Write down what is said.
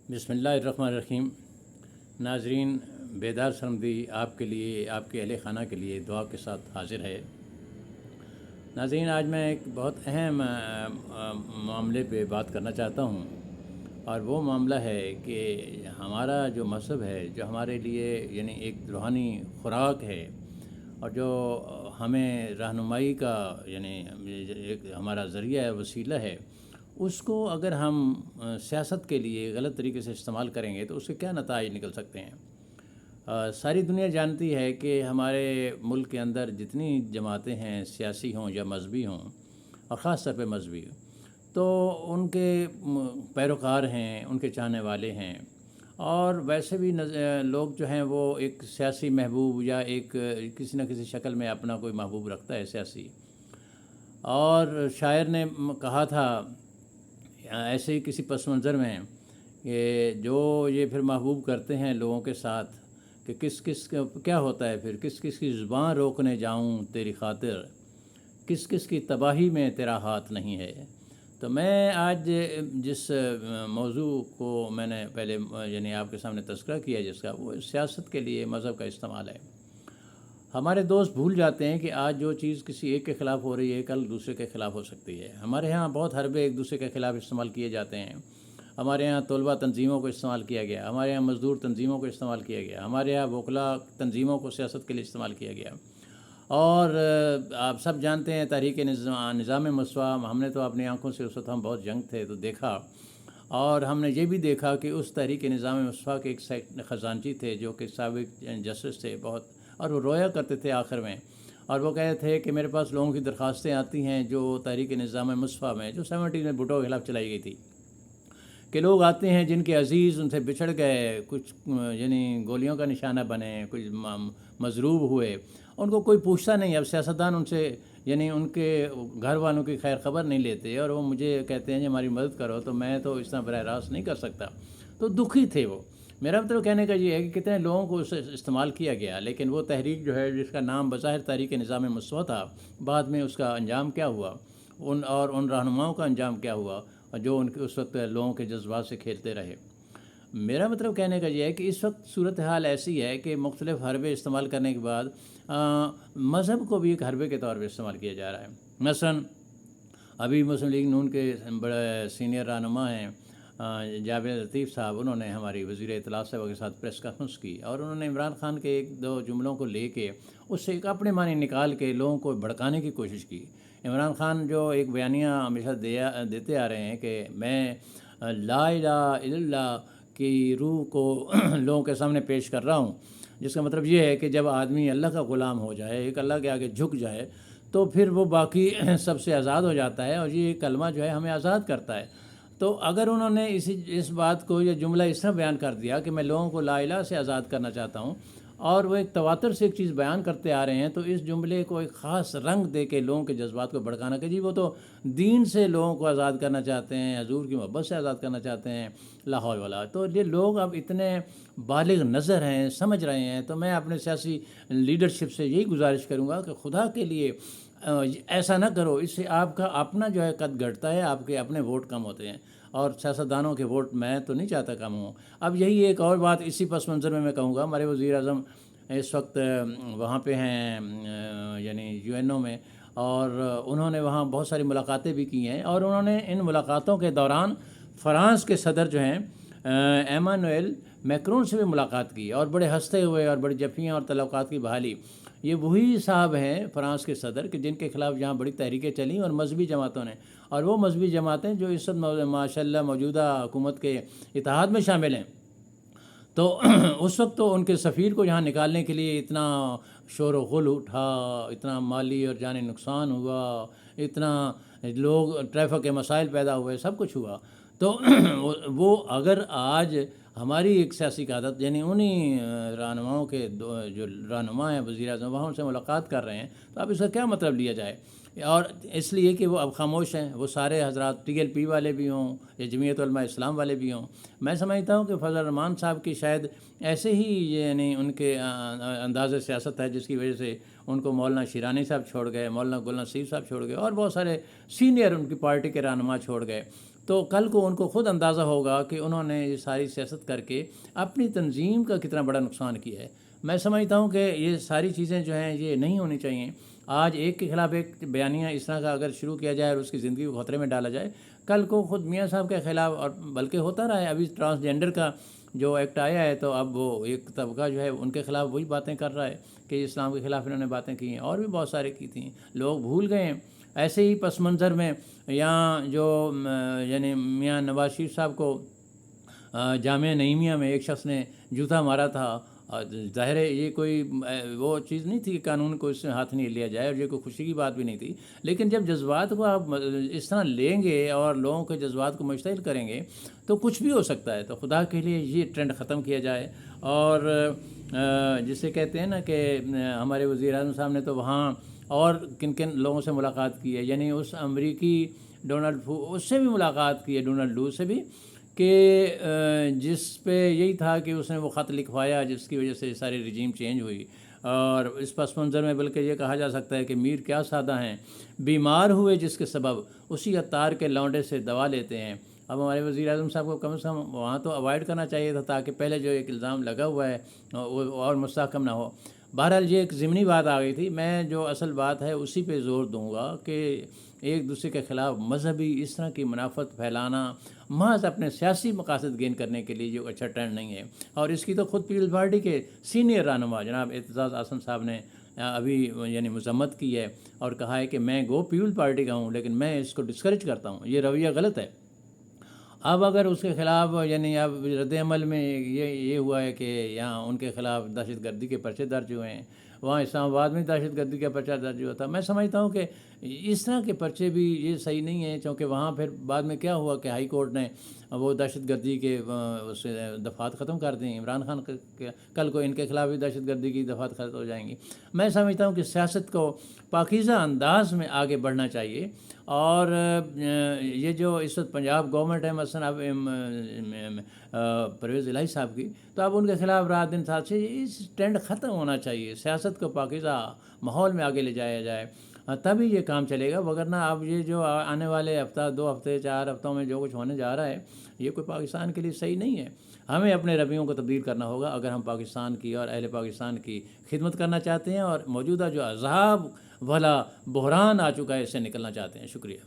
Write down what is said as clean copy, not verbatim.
بسم اللہ الرحمن الرحیم۔ ناظرین، بیدار سرمدی آپ کے لیے، آپ کے اہل خانہ کے لیے دعا کے ساتھ حاضر ہے۔ ناظرین، آج میں ایک بہت اہم معاملے پہ بات کرنا چاہتا ہوں، اور وہ معاملہ ہے کہ ہمارا جو مذہب ہے، جو ہمارے لیے یعنی ایک روحانی خوراک ہے، اور جو ہمیں رہنمائی کا یعنی ایک ہمارا ذریعہ ہے، وسیلہ ہے، اس کو اگر ہم سیاست کے لیے غلط طریقے سے استعمال کریں گے تو اس کے کیا نتائج نکل سکتے ہیں۔ ساری دنیا جانتی ہے کہ ہمارے ملک کے اندر جتنی جماعتیں ہیں، سیاسی ہوں یا مذہبی ہوں، اور خاص طور پہ مذہبی، تو ان کے پیروکار ہیں، ان کے چاہنے والے ہیں، اور ویسے بھی لوگ جو ہیں وہ ایک سیاسی محبوب یا ایک کسی نہ کسی شکل میں اپنا کوئی محبوب رکھتا ہے سیاسی۔ اور شاعر نے کہا تھا ایسے ہی کسی پس منظر میں کہ جو یہ پھر محبوب کرتے ہیں لوگوں کے ساتھ کہ کس کس کیا ہوتا ہے، پھر کس کس کی زبان روکنے جاؤں تیری خاطر، کس کس کی تباہی میں تیرا ہاتھ نہیں ہے۔ تو میں آج جس موضوع کو میں نے پہلے یعنی آپ کے سامنے تذکرہ کیا، جس کا وہ سیاست کے لیے مذہب کا استعمال ہے۔ ہمارے دوست بھول جاتے ہیں کہ آج جو چیز کسی ایک کے خلاف ہو رہی ہے، کل دوسرے کے خلاف ہو سکتی ہے۔ ہمارے ہاں بہت حربے ایک دوسرے کے خلاف استعمال کیے جاتے ہیں۔ ہمارے ہاں طلبہ تنظیموں کو استعمال کیا گیا، ہمارے ہاں مزدور تنظیموں کو استعمال کیا گیا، ہمارے ہاں وکلاء تنظیموں کو سیاست کے لیے استعمال کیا گیا۔ اور آپ سب جانتے ہیں تحریک نظام مسوا، ہم نے تو اپنی آنکھوں سے اس وقت ہم بہت ینگ تھے تو دیکھا، اور ہم نے یہ بھی دیکھا کہ اس تحریک نظام مسوا کے ایک خزانچی تھے جو کہ سابق جسٹس تھے بہت، اور وہ رویا کرتے تھے آخر میں، اور وہ کہتے تھے کہ میرے پاس لوگوں کی درخواستیں آتی ہیں جو تحریک نظام مسوا میں جو 70 میں بھٹو کے خلاف چلائی گئی تھی، کہ لوگ آتے ہیں جن کے عزیز ان سے بچھڑ گئے، کچھ یعنی گولیوں کا نشانہ بنے، کچھ مضروب ہوئے، ان کو کوئی پوچھتا نہیں۔ اب سیاستدان ان سے یعنی ان کے گھر والوں کی خیر خبر نہیں لیتے، اور وہ مجھے کہتے ہیں کہ ہماری مدد کرو، تو میں تو اس طرح براہ راست نہیں کر سکتا۔ تو دکھی تھے وہ۔ میرا مطلب کہنے کا یہ ہے کہ کتنے لوگوں کو اسے استعمال کیا گیا، لیکن وہ تحریک جو ہے جس کا نام بظاہر تحریک نظام مسوا تھا، بعد میں اس کا انجام کیا ہوا، ان رہنماؤں کا انجام کیا ہوا جو ان کے اس وقت لوگوں کے جذبات سے کھیلتے رہے۔ میرا مطلب کہنے کا یہ ہے کہ اس وقت صورتحال ایسی ہے کہ مختلف حربے استعمال کرنے کے بعد مذہب کو بھی ایک حربے کے طور پہ استعمال کیا جا رہا ہے۔ مثلاً ابھی مسلم لیگ نون کے بڑے سینئر رہنما ہیں جاوید لطیف صاحب، انہوں نے ہماری وزیر اطلاع صاحبہ کے ساتھ پریس کانفرنس کی، اور انہوں نے عمران خان کے ایک دو جملوں کو لے کے اس سے ایک اپنے معنی نکال کے لوگوں کو بھڑکانے کی کوشش کی۔ عمران خان جو ایک بیانیہ ہمیشہ دیتے آ رہے ہیں کہ میں لا الہ الا اللہ کی روح کو لوگوں کے سامنے پیش کر رہا ہوں، جس کا مطلب یہ ہے کہ جب آدمی اللہ کا غلام ہو جائے، ایک اللہ کے آگے جھک جائے، تو پھر وہ باقی سب سے آزاد ہو جاتا ہے، اور یہ کلمہ جو ہے ہمیں آزاد کرتا ہے۔ تو اگر انہوں نے اس بات کو یہ جملہ اس طرح بیان کر دیا کہ میں لوگوں کو لا الہ سے آزاد کرنا چاہتا ہوں، اور وہ ایک تواتر سے ایک چیز بیان کرتے آ رہے ہیں، تو اس جملے کو ایک خاص رنگ دے کے لوگوں کے جذبات کو بھڑکانا کہ جی وہ تو دین سے لوگوں کو آزاد کرنا چاہتے ہیں، حضور کی محبت سے آزاد کرنا چاہتے ہیں، لا حول ولا۔ تو یہ لوگ اب اتنے بالغ نظر ہیں، سمجھ رہے ہیں۔ تو میں اپنے سیاسی لیڈرشپ سے یہی گزارش کروں گا کہ خدا کے لیے ایسا نہ کرو، اس سے آپ کا اپنا جو ہے قد گھٹتا ہے، آپ کے اپنے ووٹ کم ہوتے ہیں، اور سیاستدانوں کے ووٹ میں تو نہیں چاہتا کم ہوں۔ اب یہی ایک اور بات اسی پس منظر میں کہوں گا، ہمارے وزیر اعظم اس وقت وہاں پہ ہیں یعنی UN میں، اور انہوں نے وہاں بہت ساری ملاقاتیں بھی کی ہیں، اور انہوں نے ان ملاقاتوں کے دوران فرانس کے صدر جو ہیں ایمانوئل میکرون سے بھی ملاقات کی، اور بڑے ہنستے ہوئے اور بڑی جفیاں اور تعلقات کی بحالی۔ یہ وہی صاحب ہیں فرانس کے صدر کہ جن کے خلاف یہاں بڑی تحریکیں چلیں، اور مذہبی جماعتوں نے، اور وہ مذہبی جماعتیں جو اس وقت ماشاء اللہ موجودہ حکومت کے اتحاد میں شامل ہیں۔ تو اس وقت تو ان کے سفیر کو یہاں نکالنے کے لیے اتنا شور و غل اٹھا، اتنا مالی اور جانی نقصان ہوا، اتنا لوگ ٹریفک کے مسائل پیدا ہوئے، سب کچھ ہوا۔ تو وہ اگر آج ہماری ایک سیاسی قیادت یعنی انہی رہنماؤں کے جو رہنما ہیں وزیر اعظم وہاں ان سے ملاقات کر رہے ہیں، تو اب اس کا کیا مطلب لیا جائے؟ اور اس لیے کہ وہ اب خاموش ہیں، وہ سارے حضرات TLP والے بھی ہوں یا جمعیت علماء اسلام والے بھی ہوں۔ میں سمجھتا ہوں کہ فضل الرحمان صاحب کی شاید ایسے ہی یعنی ان کے انداز سیاست ہے جس کی وجہ سے ان کو مولانا شیرانی صاحب چھوڑ گئے، مولانا گل نصیر صاحب چھوڑ گئے، اور بہت سارے سینئر ان کی پارٹی کے رہنما چھوڑ گئے۔ تو کل کو ان کو خود اندازہ ہوگا کہ انہوں نے یہ ساری سیاست کر کے اپنی تنظیم کا کتنا بڑا نقصان کیا ہے۔ میں سمجھتا ہوں کہ یہ ساری چیزیں جو ہیں یہ نہیں ہونی چاہیے۔ آج ایک کے خلاف ایک بیانیہ اس طرح کا اگر شروع کیا جائے اور اس کی زندگی کو خطرے میں ڈالا جائے، کل کو خود میاں صاحب کے خلاف، اور بلکہ ہوتا رہا ہے، ابھی ٹرانسجینڈر کا جو ایکٹ آیا ہے تو اب وہ ایک طبقہ جو ہے ان کے خلاف وہی باتیں کر رہا ہے کہ اسلام کے خلاف انہوں نے باتیں کی ہیں، اور بھی بہت سارے کی تھیں، لوگ بھول گئے ہیں۔ ایسے ہی پس منظر میں یہاں جو یعنی میاں نواز شریف صاحب کو جامعہ نعیمیہ میں ایک شخص نے جوتا مارا تھا، ظاہر ہے یہ کوئی وہ چیز نہیں تھی کہ قانون کو اس سے ہاتھ نہیں لیا جائے، اور یہ کوئی خوشی کی بات بھی نہیں تھی، لیکن جب جذبات کو آپ اس طرح لیں گے اور لوگوں کے جذبات کو مشتعل کریں گے تو کچھ بھی ہو سکتا ہے۔ تو خدا کے لیے یہ ٹرینڈ ختم کیا جائے، اور جسے کہتے ہیں نا کہ ہمارے وزیر اعظم صاحب نے تو وہاں اور کن کن لوگوں سے ملاقات کی ہے، یعنی اس امریکی ڈونلڈ اس سے بھی ملاقات کی ہے، ڈونلڈ لو سے بھی، کہ جس پہ یہی تھا کہ اس نے وہ خط لکھوایا جس کی وجہ سے ساری رجیم چینج ہوئی۔ اور اس پس منظر میں بلکہ یہ کہا جا سکتا ہے کہ میر کیا سادہ ہیں، بیمار ہوئے جس کے سبب اسی عطار کے لونڈے سے دوا لیتے ہیں۔ اب ہمارے وزیر اعظم صاحب کو کم از کم وہاں تو اوائڈ کرنا چاہیے تھا، تاکہ پہلے جو ایک الزام لگا ہوا ہے وہ اور مستحکم نہ ہو۔ بہرحال یہ ایک ضمنی بات آ گئی تھی، میں جو اصل بات ہے اسی پہ زور دوں گا کہ ایک دوسرے کے خلاف مذہبی اس طرح کی منافت پھیلانا محض اپنے سیاسی مقاصد گین کرنے کے لیے جو اچھا ٹرینڈ نہیں ہے، اور اس کی تو خود پیپلز پارٹی کے سینئر رہنما جناب اعتزاز احسن صاحب نے ابھی یعنی مذمت کی ہے اور کہا ہے کہ میں گو پیپل پارٹی کا ہوں لیکن میں اس کو ڈسکریج کرتا ہوں، یہ رویہ غلط ہے۔ اب اگر اس کے خلاف یعنی اب رد عمل میں یہ ہوا ہے کہ یہاں ان کے خلاف دہشت گردی کے پرچے درج ہوئے ہیں، وہاں اسلام آباد میں دہشت گردی کا پرچہ درج ہوا تھا۔ میں سمجھتا ہوں کہ اس طرح کے پرچے بھی یہ صحیح نہیں ہیں، کیونکہ وہاں پھر بعد میں کیا ہوا کہ ہائی کورٹ نے وہ دہشت گردی کے اس دفعات ختم کر دیں۔ عمران خان کل کو ان کے خلاف بھی دہشت گردی کی دفعات ختم ہو جائیں گی۔ میں سمجھتا ہوں کہ سیاست کو پاکیزہ انداز میں آگے بڑھنا چاہیے، اور یہ جو اس وقت پنجاب گورنمنٹ ہے مثلاً اب پرویز الہی صاحب کی، تو اب ان کے خلاف رات دن ساتھ سے اس ٹرینڈ ختم ہونا چاہیے، سیاست کو پاکیزہ ماحول میں آگے لے جایا جائے، تبھی یہ کام چلے گا، وگرنہ اب یہ جو آنے والے ہفتہ 2 ہفتے 4 ہفتوں میں جو کچھ ہونے جا رہا ہے یہ کوئی پاکستان کے لیے صحیح نہیں ہے۔ ہمیں اپنے رویوں کو تبدیل کرنا ہوگا اگر ہم پاکستان کی اور اہل پاکستان کی خدمت کرنا چاہتے ہیں، اور موجودہ جو عذاب والا بحران آ چکا ہے اس سے نکلنا چاہتے ہیں۔ شکریہ۔